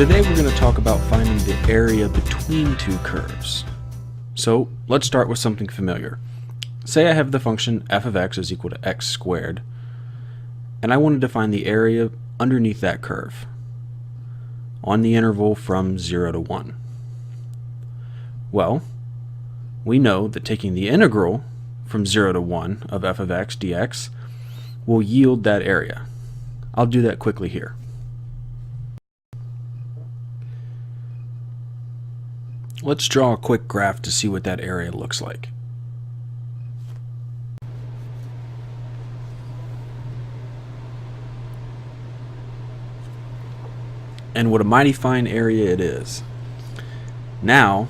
today we're going to talk about finding the area between two curves. So let's start with something familiar. Say I have the function f of x is equal to x squared, and I wanted to find the area underneath that curve on the interval from 0 to 1. Well, we know that taking the integral from 0 to 1 of f of x dx will yield that area. I'll do that quickly here. Let's draw a quick graph to see what that area looks like. And what a mighty fine area it is. Now,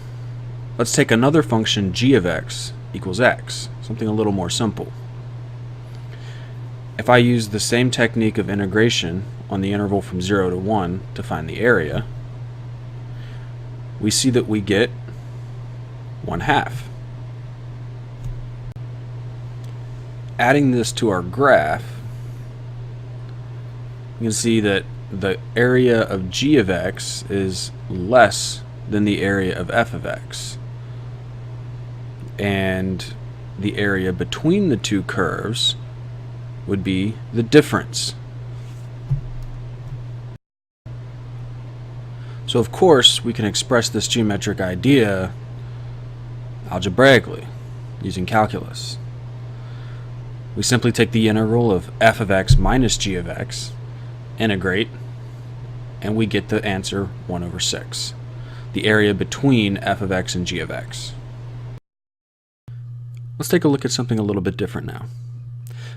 let's take another function g of x equals x, something a little more simple. If I use the same technique of integration on the interval from 0 to 1 to find the area, we see that we get 1/2. Adding this to our graph, you can see that the area of g of x is less than the area of f of x. And the area between the two curves would be the difference. So of course we can express this geometric idea algebraically using calculus. We simply take the integral of f of x minus g of x, integrate, and we get the answer 1/6, the area between f of x and g of x. Let's take a look at something a little bit different now.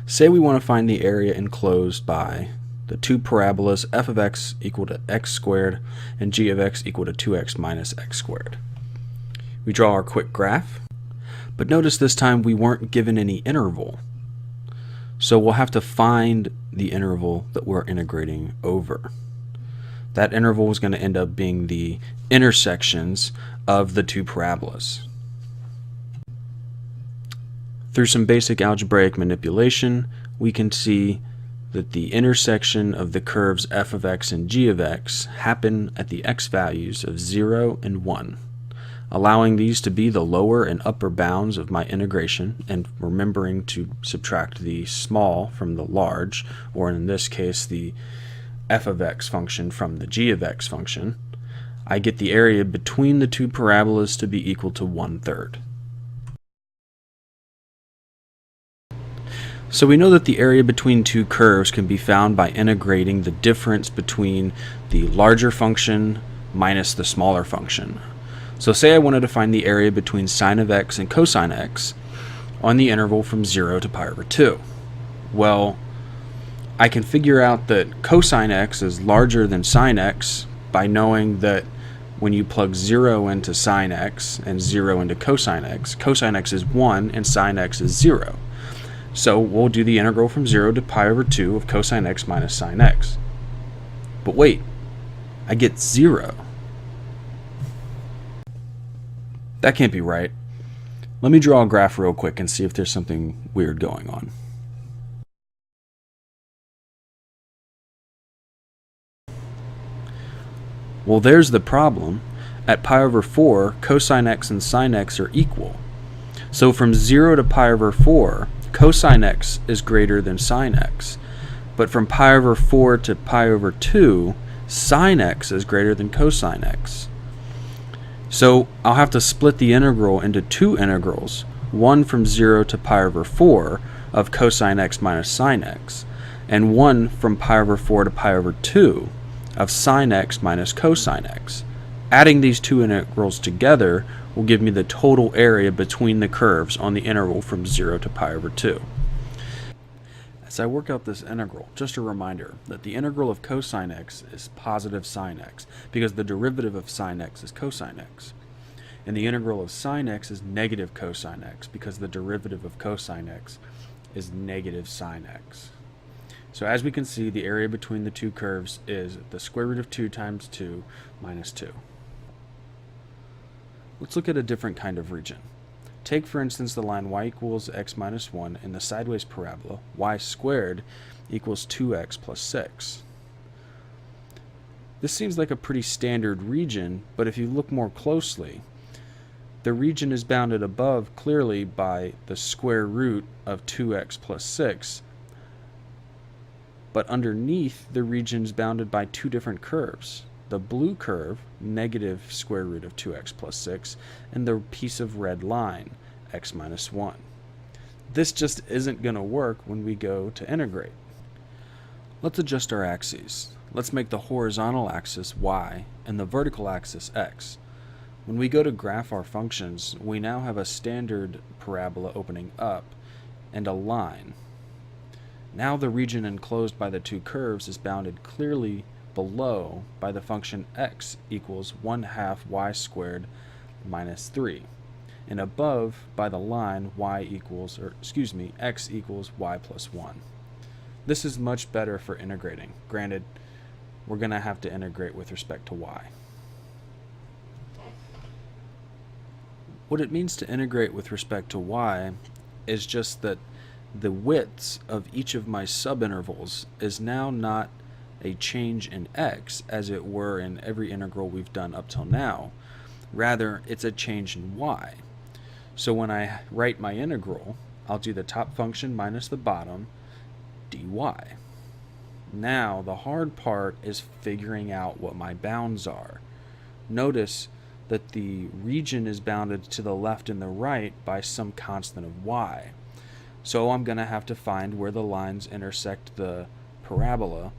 Say we want to find the area enclosed by the two parabolas f of x equal to x squared and g of x equal to 2x minus x squared. We draw our quick graph, but notice this time we weren't given any interval. So we'll have to find the interval that we're integrating over. That interval is going to end up being the intersections of the two parabolas. Through some basic algebraic manipulation, we can see that the intersection of the curves f of x and g of x happen at the x values of 0 and 1, allowing these to be the lower and upper bounds of my integration, and remembering to subtract the small from the large, or in this case the f of x function from the g of x function, I get the area between the two parabolas to be equal to 1/3. So we know that the area between two curves can be found by integrating the difference between the larger function minus the smaller function. So say I wanted to find the area between sine of x and cosine x on the interval from 0 to pi over 2. Well, I can figure out that cosine x is larger than sine x by knowing that when you plug 0 into sine x and 0 into cosine x is 1 and sine x is 0. So we'll do the integral from 0 to pi over 2 of cosine x minus sine x. But wait, I get 0. That can't be right. Let me draw a graph real quick and see if there's something weird going on. Well, there's the problem. At pi over 4, cosine x and sine x are equal. So from 0 to pi over 4, cosine x is greater than sine x. But from pi over 4 to pi over 2, sine x is greater than cosine x. So I'll have to split the integral into two integrals, one from 0 to pi over 4 of cosine x minus sine x, and one from pi over 4 to pi over 2 of sine x minus cosine x. Adding these two integrals together will give me the total area between the curves on the interval from 0 to pi over 2. As I work out this integral, just a reminder that the integral of cosine x is positive sine x, because the derivative of sine x is cosine x. And the integral of sine x is negative cosine x, because the derivative of cosine x is negative sine x. So as we can see, the area between the two curves is the square root of 2 times 2 minus 2. Let's look at a different kind of region. Take, for instance, the line y equals x minus 1 in the sideways parabola y squared equals 2x plus 6. This seems like a pretty standard region, but if you look more closely, the region is bounded above clearly by the square root of 2x plus 6, but underneath the region is bounded by two different curves. The blue curve, negative square root of 2x plus 6, and the piece of red line, x minus 1. This just isn't going to work when we go to integrate. Let's adjust our axes. Let's make the horizontal axis y and the vertical axis x. When we go to graph our functions, we now have a standard parabola opening up and a line. Now the region enclosed by the two curves is bounded clearly below by the function x equals 1/2 y squared minus 3, and above by the line x equals y plus 1. This is much better for integrating. Granted, we're going to have to integrate with respect to y. What it means to integrate with respect to y is just that the widths of each of my subintervals is now not a change in x as it were in every integral we've done up till now. Rather, it's a change in y. So when I write my integral, I'll do the top function minus the bottom dy. Now the hard part is figuring out what my bounds are. Notice that the region is bounded to the left and the right by some constant of y. So I'm going to have to find where the lines intersect the parabola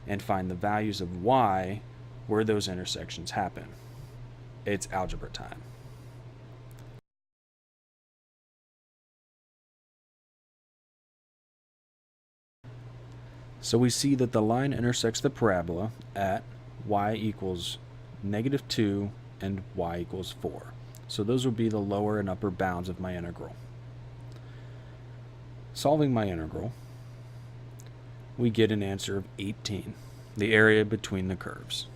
and find the values of y where those intersections happen. It's algebra time. So we see that the line intersects the parabola at y equals -2 and y equals 4. So those would be the lower and upper bounds of my integral. Solving my integral, we get an answer of 18, the area between the curves.